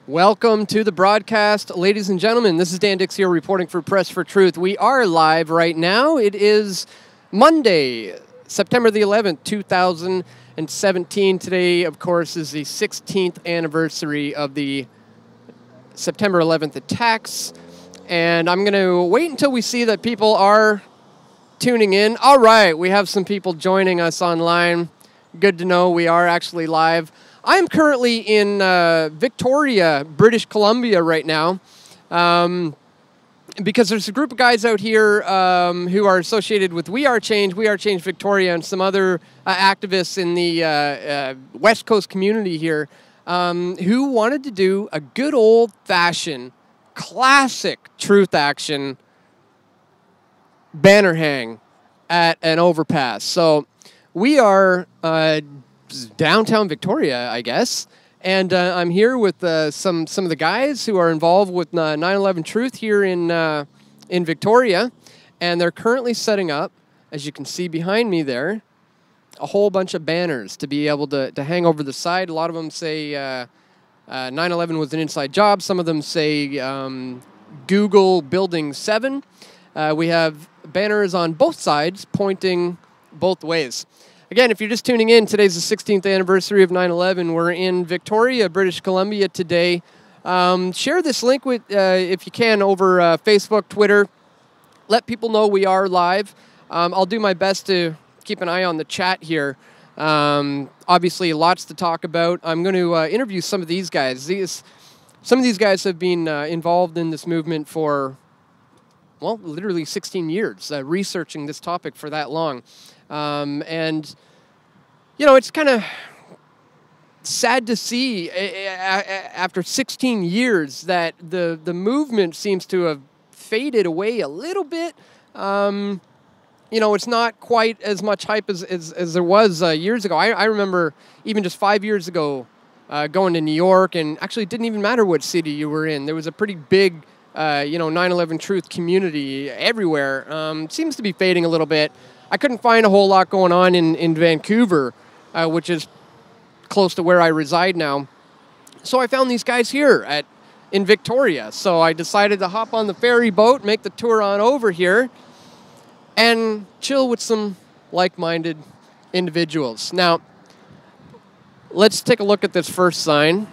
Welcome to the broadcast, ladies and gentlemen. This is Dan Dix here reporting for Press for Truth. We are live right now. It is Monday, September the 11th, 2017. Today, of course, is the 16th anniversary of the September 11th attacks. And I'm going to wait until we see that people are tuning in. All right, we have some people joining us online. Good to know we are actually live. I'm currently in Victoria, British Columbia right now, because there's a group of guys out here who are associated with We Are Change Victoria, and some other activists in the West Coast community here who wanted to do a good old-fashioned, classic truth action banner hang at an overpass. So we are downtown Victoria, I guess, and I'm here with some of the guys who are involved with 9/11 Truth here in Victoria, and they're currently setting up, as you can see behind me there, a whole bunch of banners to be able to hang over the side. A lot of them say 9/11 was an inside job. Some of them say Google Building 7. We have banners on both sides pointing both ways. Again, if you're just tuning in, today's the 16th anniversary of 9/11. We're in Victoria, British Columbia today. Share this link with, if you can, over Facebook, Twitter. Let people know we are live. I'll do my best to keep an eye on the chat here. Obviously, lots to talk about. I'm going to interview some of these guys. Some of these guys have been involved in this movement for, well, literally 16 years, researching this topic for that long. And, you know, it's kind of sad to see after 16 years that the movement seems to have faded away a little bit. You know, it's not quite as much hype as there was years ago. I remember even just 5 years ago going to New York, and actually it didn't even matter what city you were in. There was a pretty big, 9/11 Truth community everywhere. Seems to be fading a little bit. I couldn't find a whole lot going on in Vancouver, which is close to where I reside now. So I found these guys here in Victoria. So I decided to hop on the ferry boat, make the tour on over here, and chill with some like-minded individuals. Now, let's take a look at this first sign.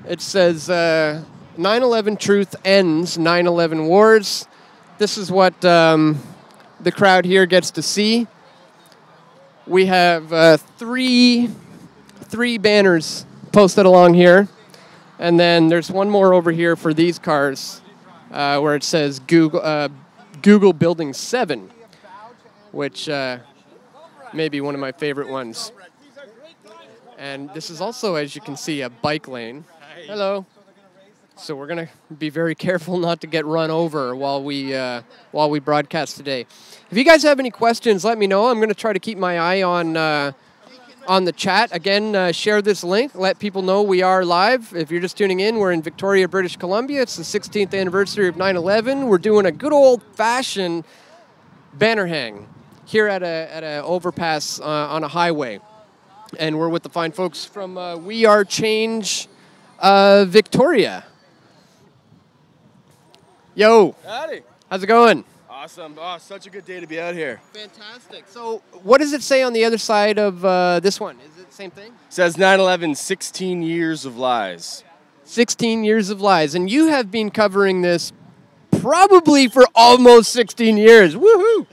It says, 9/11 Truth ends 9/11 wars. This is what the crowd here gets to see. We have three banners posted along here, and then there's one more over here for these cars where it says Google Building 7, which may be one of my favorite ones. And this is also, as you can see, a bike lane. Hello. So we're going to be very careful not to get run over while we broadcast today. If you guys have any questions, let me know. I'm going to try to keep my eye on the chat. Again, share this link. Let people know we are live. If you're just tuning in, we're in Victoria, British Columbia. It's the 16th anniversary of 9/11. We're doing a good old-fashioned banner hang here at a overpass on a highway. And we're with the fine folks from We Are Change Victoria. Yo. Howdy. How's it going? Awesome. Oh, such a good day to be out here. Fantastic. So what does it say on the other side of this one? Is it the same thing? It says 9/11, 16 years of lies. 16 years of lies. And you have been covering this probably for almost 16 years. Woohoo!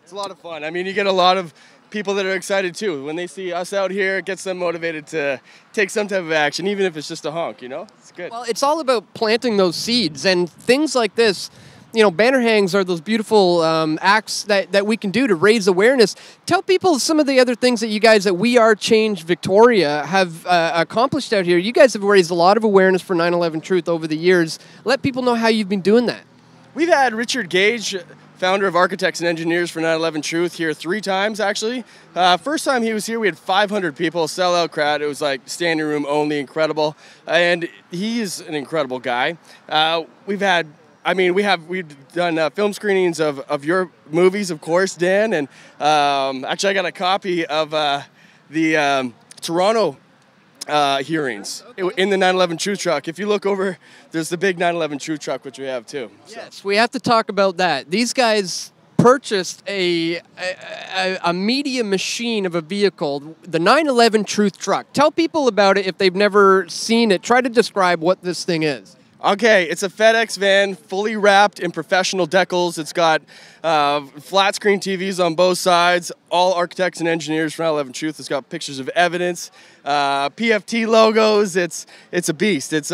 It's a lot of fun. I mean, you get a lot of people that are excited too. When they see us out here, it gets them motivated to take some type of action, even if it's just a honk, you know? It's good. Well, it's all about planting those seeds, and things like this, you know, banner hangs are those beautiful acts that we can do to raise awareness. Tell people some of the other things that you guys at We Are Change Victoria have accomplished out here. You guys have raised a lot of awareness for 9/11 Truth over the years. Let people know how you've been doing that. We've had Richard Gage, founder of Architects and Engineers for 9/11 Truth, here 3 times, actually. First time he was here, we had 500 people, sellout crowd. It was like standing room only, incredible. And he's an incredible guy. We've done film screenings of your movies, of course, Dan. And actually, I got a copy of the Toronto hearings in the 911 Truth Truck. If you look over, there's the big 911 Truth Truck, which we have too. So. Yes, we have to talk about that. These guys purchased a media machine of a vehicle, the 911 Truth Truck. Tell people about it if they've never seen it. Try to describe what this thing is. Okay, it's a FedEx van, fully wrapped in professional decals. It's got flat screen TVs on both sides, all architects and engineers from 911 Truth. It's got pictures of evidence, PFT logos. It's a beast. It's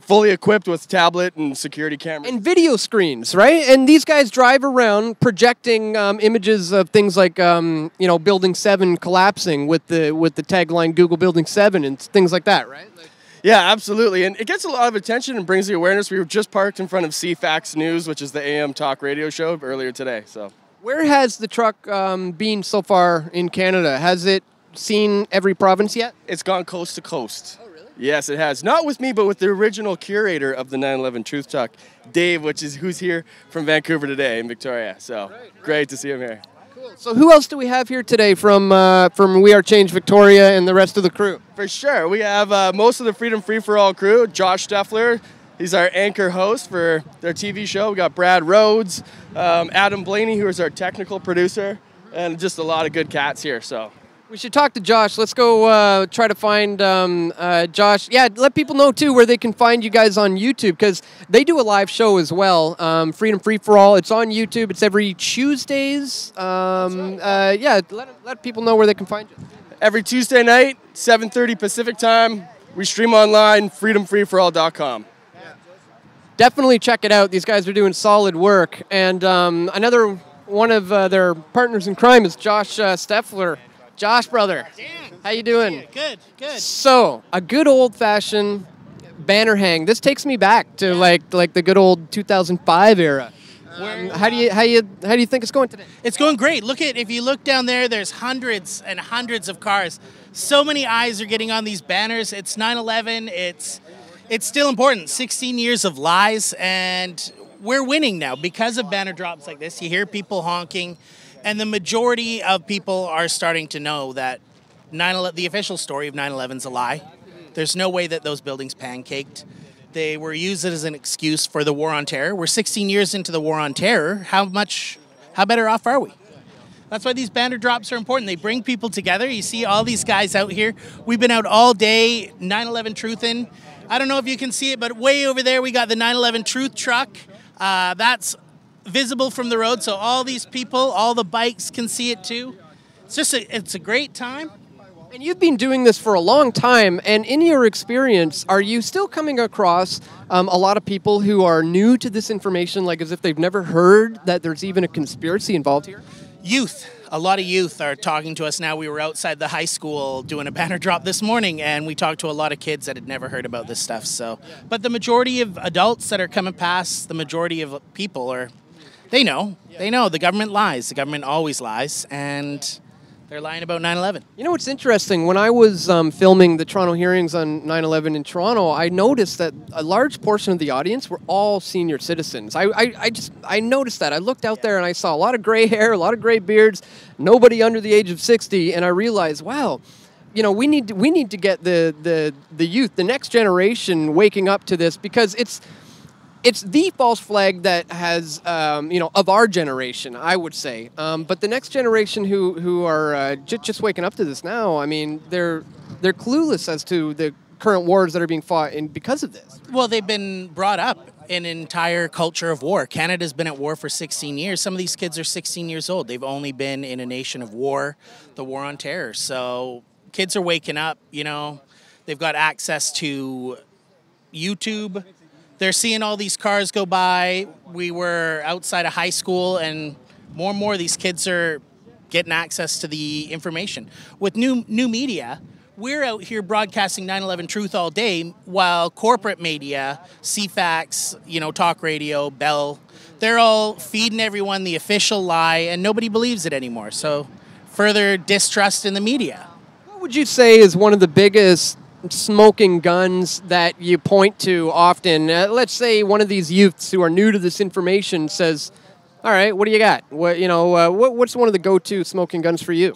fully equipped with tablet and security cameras. And video screens, right? And these guys drive around projecting images of things like, Building 7 collapsing with the tagline Google Building 7 and things like that, right? Yeah, absolutely. And it gets a lot of attention and brings the awareness. We were just parked in front of CFAX News, which is the AM talk radio show, earlier today. So, where has the truck been so far in Canada? Has it seen every province yet? It's gone coast to coast. Oh, really? Yes, it has. Not with me, but with the original curator of the 911 Truth Truck, Dave, who's here from Vancouver today in Victoria. So, great to see him here. So who else do we have here today from We Are Change Victoria and the rest of the crew? For sure. We have most of the Freedom Free For All crew. Josh Steffler, he's our anchor host for their TV show. We got Brad Rhodes, Adam Blaney, who is our technical producer, and just a lot of good cats here. So we should talk to Josh. Let's go try to find Josh. Yeah, let people know, too, where they can find you guys on YouTube, because they do a live show as well, Freedom Free For All. It's on YouTube. It's every Tuesdays. Yeah, let people know where they can find you. Every Tuesday night, 7:30 Pacific time, we stream online, freedomfreeforall.com. Definitely check it out. These guys are doing solid work. And another one of their partners in crime is Josh Steffler. Josh, brother, how you doing? Good, good. So, a good old-fashioned banner hang. This takes me back to like the good old 2005 era. How do you think it's going today? It's going great. If you look down there, there's hundreds and hundreds of cars. So many eyes are getting on these banners. It's 9/11. It's still important. 16 years of lies, and we're winning now because of banner drops like this. You hear people honking. And the majority of people are starting to know that the official story of 9/11 is a lie. There's no way that those buildings pancaked. They were used as an excuse for the war on terror. We're 16 years into the war on terror. How better off are we? That's why these banner drops are important. They bring people together. You see all these guys out here. We've been out all day, 9/11 Truthin'. I don't know if you can see it, but way over there we got the 9/11 Truth Truck. That's visible from the road, so all these people, all the bikes can see it too. It's a great time. And you've been doing this for a long time, and in your experience, are you still coming across a lot of people who are new to this information, like as if they've never heard that there's even a conspiracy involved here? Youth. A lot of youth are talking to us now. We were outside the high school doing a banner drop this morning, and we talked to a lot of kids that had never heard about this stuff. But the majority of adults that are coming past, the majority of people they know. They know the government lies. The government always lies, and they're lying about 9/11. You know what's interesting? When I was filming the Toronto hearings on 9/11 in Toronto, I noticed that a large portion of the audience were all senior citizens. I noticed that. I looked out there and I saw a lot of gray hair, a lot of gray beards, nobody under the age of 60, and I realized, wow, we need to get the youth, the next generation, waking up to this, because it's the false flag that has, of our generation, I would say. But the next generation who are just waking up to this now, I mean, they're clueless as to the current wars that are being fought because of this. Well, they've been brought up in an entire culture of war. Canada's been at war for 16 years. Some of these kids are 16 years old. They've only been in a nation of war, the war on terror. So kids are waking up, They've got access to YouTube. They're seeing all these cars go by. We were outside a high school, and more of these kids are getting access to the information. With new media, we're out here broadcasting 9/11 Truth all day, while corporate media, CFAX, talk radio, Bell, they're all feeding everyone the official lie, and nobody believes it anymore. So further distrust in the media. What would you say is one of the biggest smoking guns that you point to often? Let's say one of these youths who are new to this information says, all right, what do you got? What's one of the go-to smoking guns for you?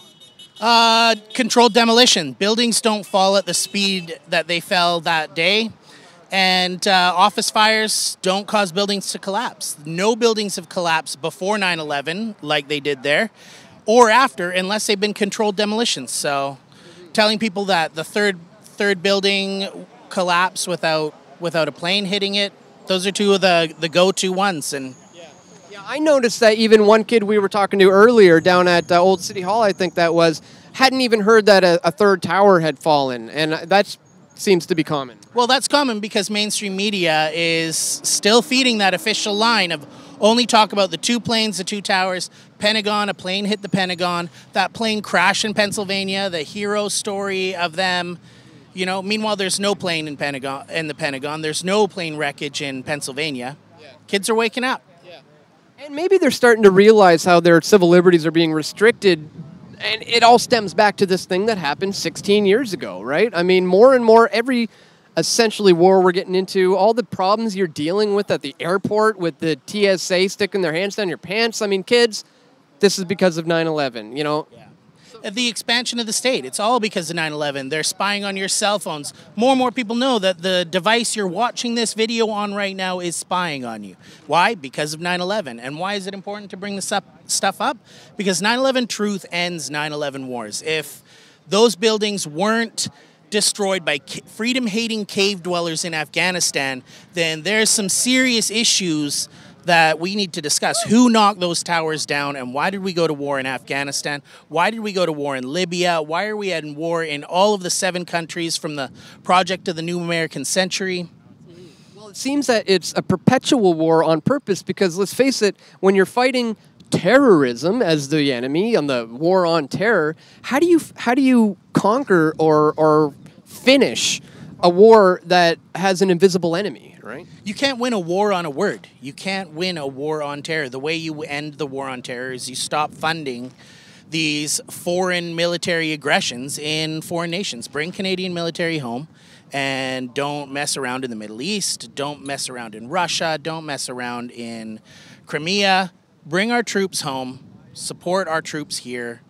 Controlled demolition. Buildings don't fall at the speed that they fell that day. And office fires don't cause buildings to collapse. No buildings have collapsed before 9/11 like they did there, or after, unless they've been controlled demolitions. So telling people that the third building collapsed without a plane hitting it, those are two of the go-to ones. And yeah, I noticed that even one kid we were talking to earlier down at Old City Hall, I think that was, hadn't even heard that a third tower had fallen, and that seems to be common. Well, that's common because mainstream media is still feeding that official line of only talk about the two planes, the two towers, Pentagon, a plane hit the Pentagon, that plane crashed in Pennsylvania, the hero story of them. You know, meanwhile, there's no plane in the Pentagon. There's no plane wreckage in Pennsylvania. Yeah. Kids are waking up. Yeah. And maybe they're starting to realize how their civil liberties are being restricted. And it all stems back to this thing that happened 16 years ago, right? I mean, more and more, every essentially war we're getting into, all the problems you're dealing with at the airport with the TSA sticking their hands down your pants. I mean, kids, this is because of 9/11, you know? Yeah. The expansion of the state, it's all because of 9/11. They're spying on your cell phones. More and more people know that the device you're watching this video on right now is spying on you. Why? Because of 9/11. And why is it important to bring this stuff up? Because 9/11 truth ends 9/11 wars. If those buildings weren't destroyed by freedom-hating cave dwellers in Afghanistan, then there's some serious issues that we need to discuss. Who knocked those towers down, and why did we go to war in Afghanistan? Why did we go to war in Libya? Why are we in war in all of the 7 countries from the project of the New American Century? Well, it seems that it's a perpetual war on purpose because, let's face it, when you're fighting terrorism as the enemy on the war on terror, how do you conquer or finish a war that has an invisible enemy, right? You can't win a war on a word. You can't win a war on terror. The way you end the war on terror is you stop funding these foreign military aggressions in foreign nations. Bring Canadian military home and don't mess around in the Middle East. Don't mess around in Russia. Don't mess around in Crimea. Bring our troops home. Support our troops here.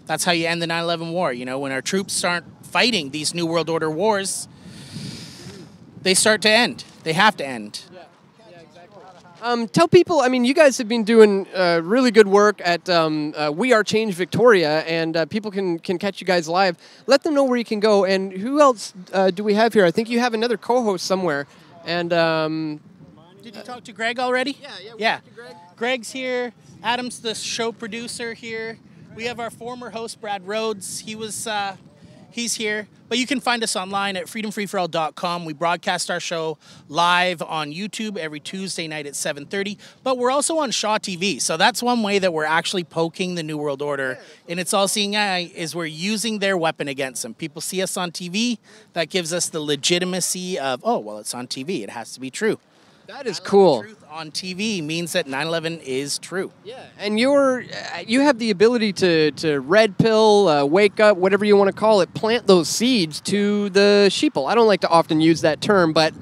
That's how you end the 9/11 war. You know, when our troops aren't fighting these New World Order wars, they start to end. They have to end. Yeah, exactly. Tell people, I mean, you guys have been doing really good work at We Are Change Victoria, and people can catch you guys live. Let them know where you can go. And who else do we have here? I think you have another co-host somewhere. And did you talk to Greg already? Yeah. Talked to Greg. Greg's here. Adam's the show producer here. We have our former host, Brad Rhodes. He's here. But you can find us online at freedomfreeforall.com. We broadcast our show live on YouTube every Tuesday night at 7:30. But we're also on Shaw TV. So that's one way that we're actually poking the New World Order in its all-seeing eye, is we're using their weapon against them. People see us on TV. That gives us the legitimacy of, oh, well, it's on TV. It has to be true. That is cool. Truth on TV means that 9/11 is true. Yeah, and you have the ability to red pill, wake up, whatever you want to call it, plant those seeds to the sheeple. I don't like to often use that term, but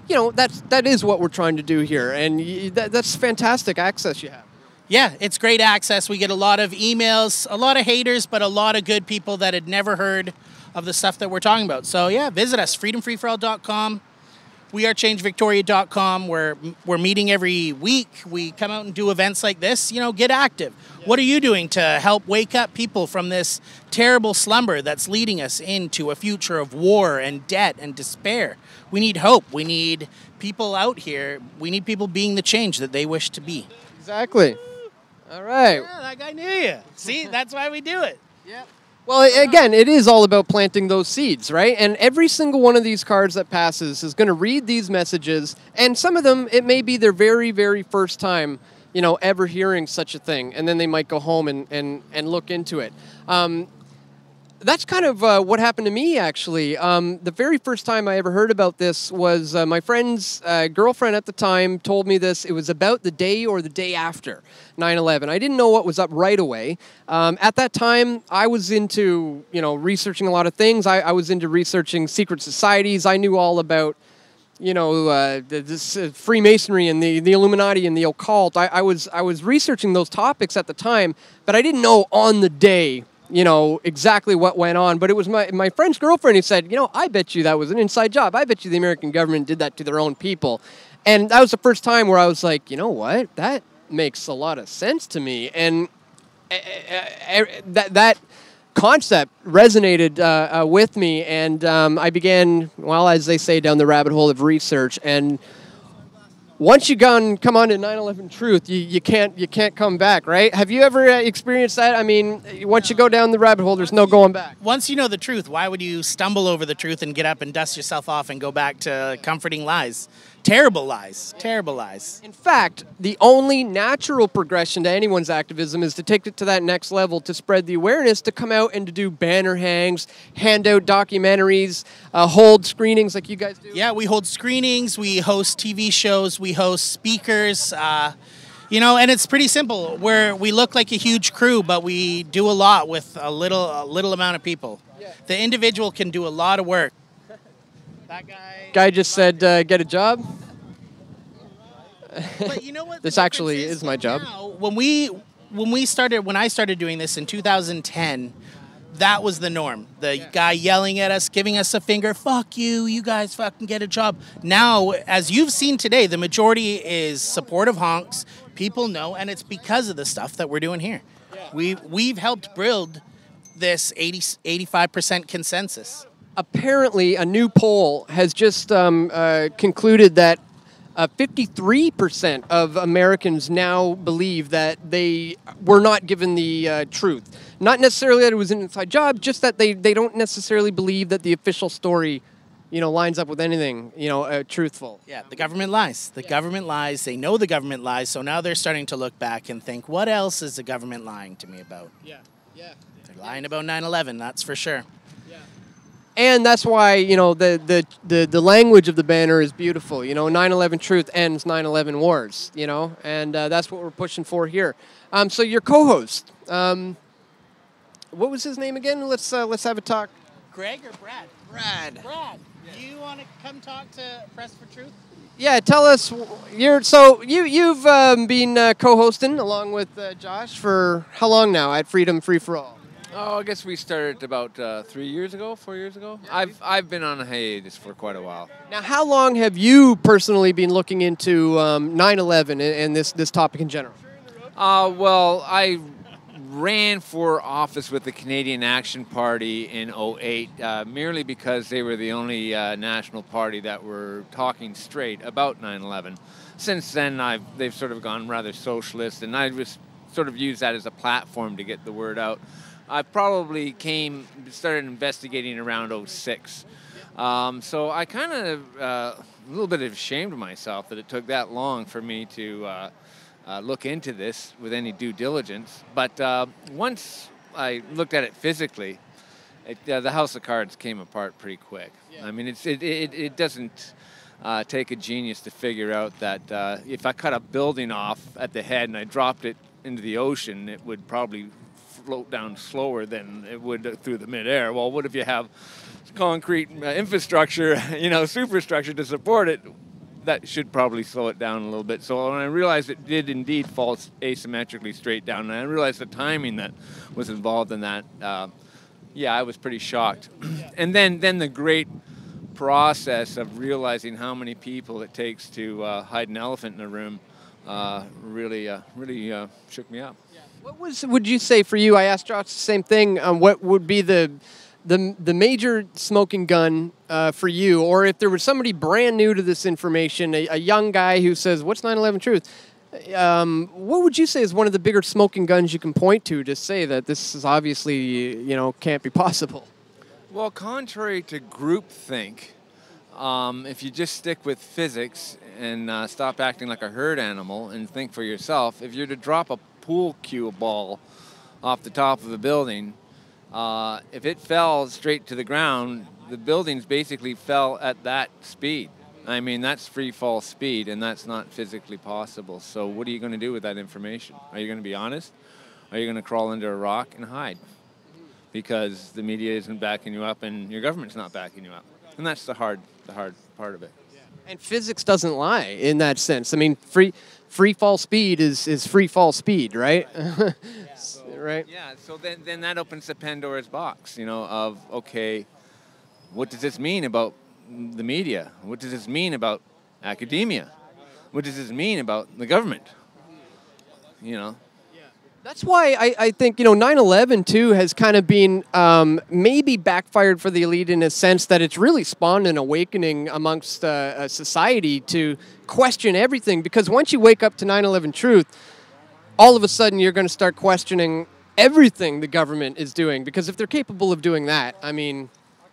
you know that is what we're trying to do here, and that's fantastic access you have. Yeah, it's great access. We get a lot of emails, a lot of haters, but a lot of good people that had never heard of the stuff that we're talking about. So yeah, visit us, freedomfreeforall.com. WeAreChangeVictoria.com. We're meeting every week. We come out and do events like this. You know, get active. Yeah. What are you doing to help wake up people from this terrible slumber that's leading us into a future of war and debt and despair? We need hope. We need people out here. We need people being the change that they wish to be. Exactly. All right. Yeah, that guy knew you. See, that's why we do it. Yeah. Well, again, it is all about planting those seeds, right? And every single one of these cards that passes is going to read these messages, and some of them, it may be their very, very first time, you know, ever hearing such a thing, and then they might go home and look into it. That's kind of what happened to me, actually. The very first time I ever heard about this was my friend's girlfriend at the time told me this. It was about the day or the day after 9/11. I didn't know what was up right away. At that time, I was into, you know, researching a lot of things. I was into researching secret societies. I knew all about, you know, this Freemasonry and the Illuminati and the occult. I was researching those topics at the time, but I didn't know on the day you know, exactly what went on, but it was my friend's girlfriend who said, you know, I bet you that was an inside job. I bet you the American government did that to their own people. And that was the first time where I was like, you know what? That makes a lot of sense to me. And that concept resonated with me, and I began, well, as they say, down the rabbit hole of research. And once you come on to 9/11 Truth, you can't come back, right? Have you ever experienced that? I mean, once you go down the rabbit hole, there's no going back. Once you know the truth, why would you stumble over the truth and get up and dust yourself off and go back to comforting lies? Terrible lies. Terrible lies. In fact, the only natural progression to anyone's activism is to take it to that next level, to spread the awareness, to come out and to do banner hangs, hand out documentaries, hold screenings like you guys do. Yeah, we hold screenings, we host TV shows, we host speakers, you know, and it's pretty simple. We look like a huge crew, but we do a lot with a little amount of people. Yeah. The individual can do a lot of work. That guy just said, get a job. But you know what? This actually is my job. Now, when I started doing this in 2010, that was the norm. The guy yelling at us, giving us a finger, fuck you, you guys fucking get a job. Now, as you've seen today, the majority is supportive honks. People know, and it's because of the stuff that we're doing here. Yeah. We've helped build this 85% consensus. Apparently, a new poll has just concluded that 53% of Americans now believe that they were not given the truth. Not necessarily that it was an inside job, just that they don't necessarily believe that the official story, you know, lines up with anything, you know, truthful. Yeah, the government lies. The government lies. They know the government lies, so now they're starting to look back and think, what else is the government lying to me about? Yeah. They're lying about 9/11, that's for sure. And that's why, you know, the language of the banner is beautiful. You know, 9/11 Truth ends 9/11 wars, you know, and that's what we're pushing for here. So your co-host, what was his name again? Let's have a talk. Greg or Brad? Brad. Do you want to come talk to Press for Truth? Yeah, tell us. You've been co-hosting along with Josh for how long now at Freedom Free for All? Oh, I guess we started about 4 years ago. I've been on a hiatus for quite a while. Now, how long have you personally been looking into 9/11 and this topic in general? Well, I ran for office with the Canadian Action Party in 2008, merely because they were the only national party that were talking straight about 9/11. Since then, they've sort of gone rather socialist, and I just sort of used that as a platform to get the word out. I probably started investigating around 2006. So I kind of, a little bit ashamed of myself that it took that long for me to look into this with any due diligence. But once I looked at it physically, the house of cards came apart pretty quick. Yeah. I mean, it doesn't take a genius to figure out that if I cut a building off at the head and I dropped it into the ocean, it would probably float down slower than it would through the midair. Well, what if you have concrete infrastructure, you know, superstructure to support it? That should probably slow it down a little bit. So when I realized it did indeed fall asymmetrically straight down, and I realized the timing that was involved in that, yeah, I was pretty shocked. And then the great process of realizing how many people it takes to hide an elephant in a room really shook me up. What would you say for you? I asked Josh the same thing. What would be the major smoking gun for you, or if there was somebody brand new to this information, a young guy who says, "What's 9/11 Truth?" What would you say is one of the bigger smoking guns you can point to say that this is obviously, you know, can't be possible? Well, contrary to groupthink, if you just stick with physics and stop acting like a herd animal and think for yourself, if you're to drop a pool cue ball off the top of a building, if it fell straight to the ground, the buildings basically fell at that speed. I mean, that's free fall speed, and that's not physically possible. So what are you going to do with that information? Are you going to be honest? Are you going to crawl under a rock and hide? Because the media isn't backing you up and your government's not backing you up. And that's the hard part of it. And physics doesn't lie in that sense. I mean, free fall speed is free fall speed, right? right? Yeah, so then that opens the Pandora's box, you know, of, okay, what does this mean about the media? What does this mean about academia? What does this mean about the government? You know? That's why I think, 9/11 too has kind of been maybe backfired for the elite in a sense that it's really spawned an awakening amongst a society to question everything. Because once you wake up to 9/11 truth, all of a sudden you're going to start questioning everything the government is doing. Because if they're capable of doing that, I mean,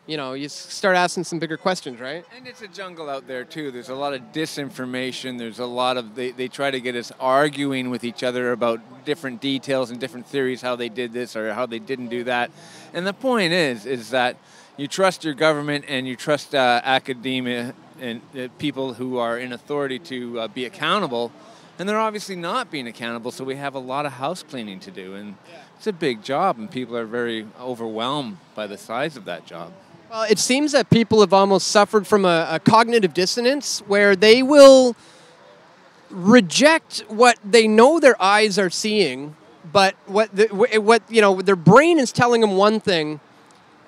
you start asking some bigger questions, right? And it's a jungle out there, too. There's a lot of disinformation. There's a lot of, they try to get us arguing with each other about different details and different theories, how they did this or how they didn't do that. And the point is that you trust your government and you trust academia and people who are in authority to be accountable. And they're obviously not being accountable, so we have a lot of house cleaning to do. And it's a big job, and people are very overwhelmed by the size of that job. Well, it seems that people have almost suffered from a cognitive dissonance where they will reject what they know their eyes are seeing, but what their brain is telling them one thing,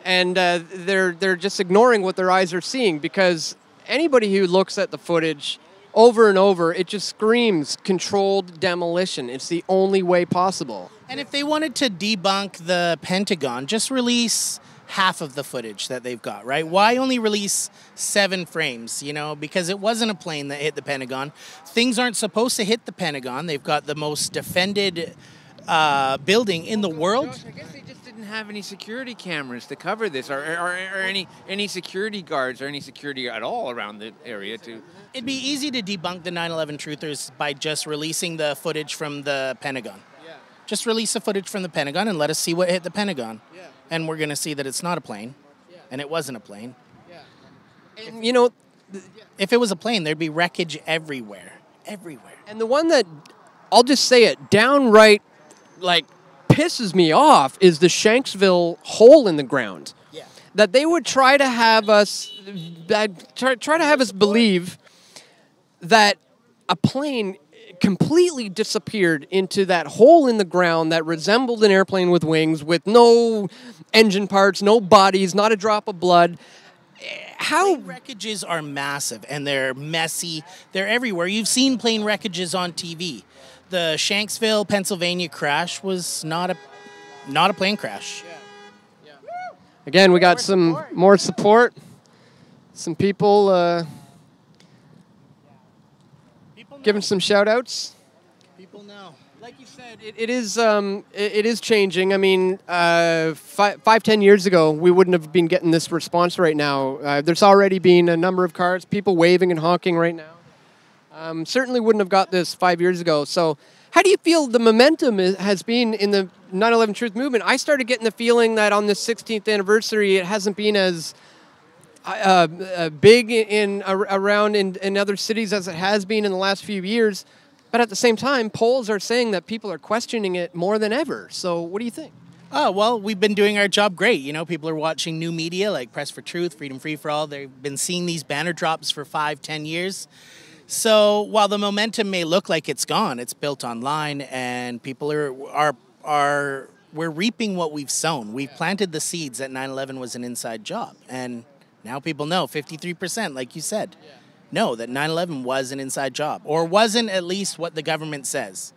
and they're just ignoring what their eyes are seeing, because anybody who looks at the footage over and over, it just screams controlled demolition. It's the only way possible. And if they wanted to debunk the Pentagon, just release half of the footage that they've got, right? Why only release 7 frames, because it wasn't a plane that hit the Pentagon. Things aren't supposed to hit the Pentagon. They've got the most defended building in the world. Josh, I guess they just didn't have any security cameras to cover this, or any security guards or any security at all around the area to... It'd be easy to debunk the 9/11 truthers by just releasing the footage from the Pentagon. Yeah. Just release the footage from the Pentagon and let us see what hit the Pentagon. Yeah. And we're going to see that it's not a plane. Yeah. And it wasn't a plane. Yeah. And, if it was a plane, there'd be wreckage everywhere. Everywhere. And the one that, I'll just say it, downright, pisses me off is the Shanksville hole in the ground. Yeah. That they would try to have us, believe that a plane completely disappeared into that hole in the ground that resembled an airplane with wings, with no engine parts, no bodies, not a drop of blood. Plane wreckages are massive, and they're messy. They're everywhere. You've seen plane wreckages on TV. The Shanksville, Pennsylvania crash was not a plane crash. Yeah. Again, we got some more support. Some people giving some shout-outs. People know. Like you said, it is changing. I mean, 5-10 years ago, we wouldn't have been getting this response right now. There's already been a number of cars, people waving and honking right now. Certainly wouldn't have got this 5 years ago. So how do you feel the momentum has been in the 9/11 Truth movement? I started getting the feeling that on this 16th anniversary, it hasn't been as big around in other cities as it has been in the last few years. But at the same time, polls are saying that people are questioning it more than ever. So what do you think? Oh, well, we've been doing our job great. People are watching new media like Press for Truth, Freedom Free for All. They've been seeing these banner drops for 5-10 years. So while the momentum may look like it's gone, it's built online, and people we're reaping what we've sown. We've planted the seeds that 9/11 was an inside job, and now people know, 53%, like you said, know that 9/11 was an inside job, or wasn't at least what the government says.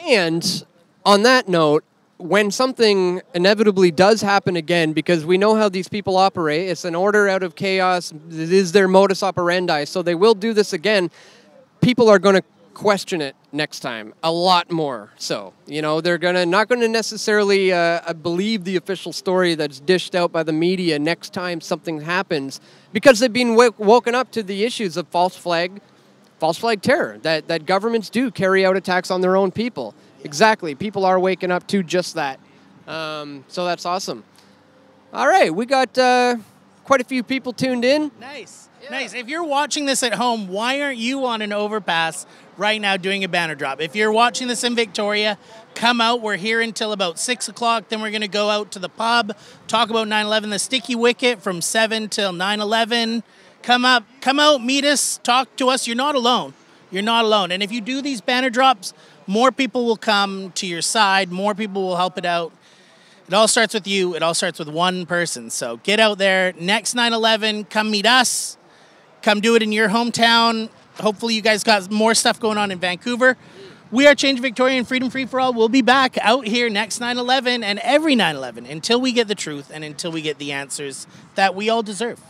And on that note, when something inevitably does happen again, because we know how these people operate, it's an order out of chaos, it is their modus operandi, so they will do this again, people are going to question it next time a lot more. So, they're not going to necessarily believe the official story that's dished out by the media next time something happens, because they've been woken up to the issues of false flag terror, that governments do carry out attacks on their own people. Exactly. People are waking up to just that. So that's awesome. All right. We got quite a few people tuned in. Nice. Yeah. Nice. If you're watching this at home, why aren't you on an overpass right now doing a banner drop? If you're watching this in Victoria, come out. We're here until about 6 o'clock. Then we're going to go out to the pub, talk about 9/11, the Sticky Wicket from 7 till 9/11. Come out, meet us, talk to us. You're not alone. You're not alone. And if you do these banner drops, more people will come to your side, more people will help it out. It all starts with you. It all starts with one person. So get out there. Next 9/11, come meet us. Come do it in your hometown. Hopefully you guys got more stuff going on in Vancouver. We are Change Victoria and Freedom Free for All. We'll be back out here next 9/11 and every 9/11 until we get the truth and until we get the answers that we all deserve.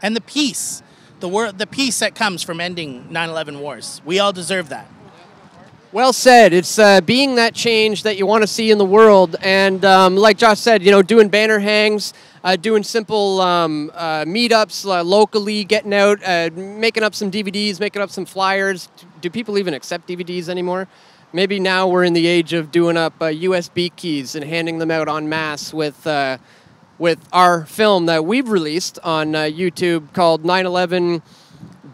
And the peace, the peace that comes from ending 9/11 wars. We all deserve that. Well said. It's being that change that you want to see in the world. And like Josh said, doing banner hangs, doing simple meetups locally, getting out, making up some DVDs, making up some flyers. Do people even accept DVDs anymore? Maybe now we're in the age of doing up USB keys and handing them out en masse with our film that we've released on YouTube called 9/11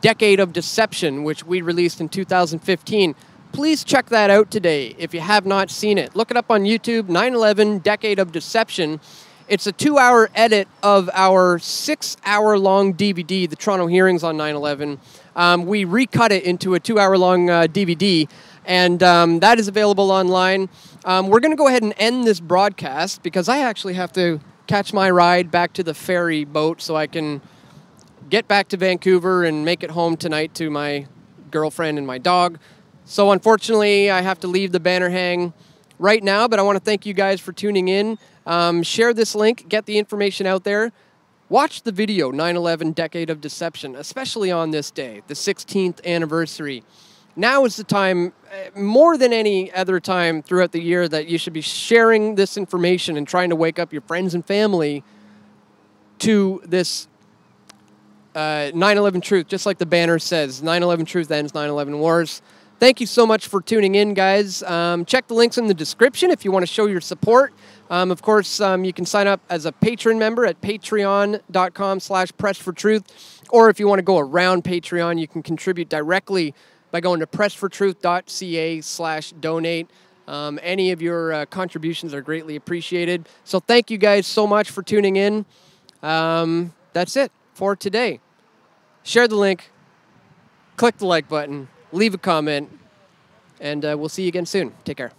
Decade of Deception, which we released in 2015. Please check that out today if you have not seen it. Look it up on YouTube, 9/11 Decade of Deception. It's a 2-hour edit of our 6-hour-long DVD, the Toronto hearings on 9/11. We recut it into a 2-hour-long DVD, and that is available online. We're going to go ahead and end this broadcast because I actually have to catch my ride back to the ferry boat so I can get back to Vancouver and make it home tonight to my girlfriend and my dog. So unfortunately, I have to leave the banner hang right now, but I want to thank you guys for tuning in. Share this link, get the information out there. Watch the video, 9/11 Decade of Deception, especially on this day, the 16th anniversary. Now is the time, more than any other time throughout the year, that you should be sharing this information and trying to wake up your friends and family to this 9/11 truth, just like the banner says, 9/11 truth ends 9/11 wars. Thank you so much for tuning in, guys. Check the links in the description if you want to show your support. Of course, you can sign up as a patron member at patreon.com/pressfortruth. Or if you want to go around Patreon, you can contribute directly by going to pressfortruth.ca/donate. Any of your contributions are greatly appreciated. So thank you guys so much for tuning in. That's it for today. Share the link, click the like button, leave a comment, and we'll see you again soon. Take care.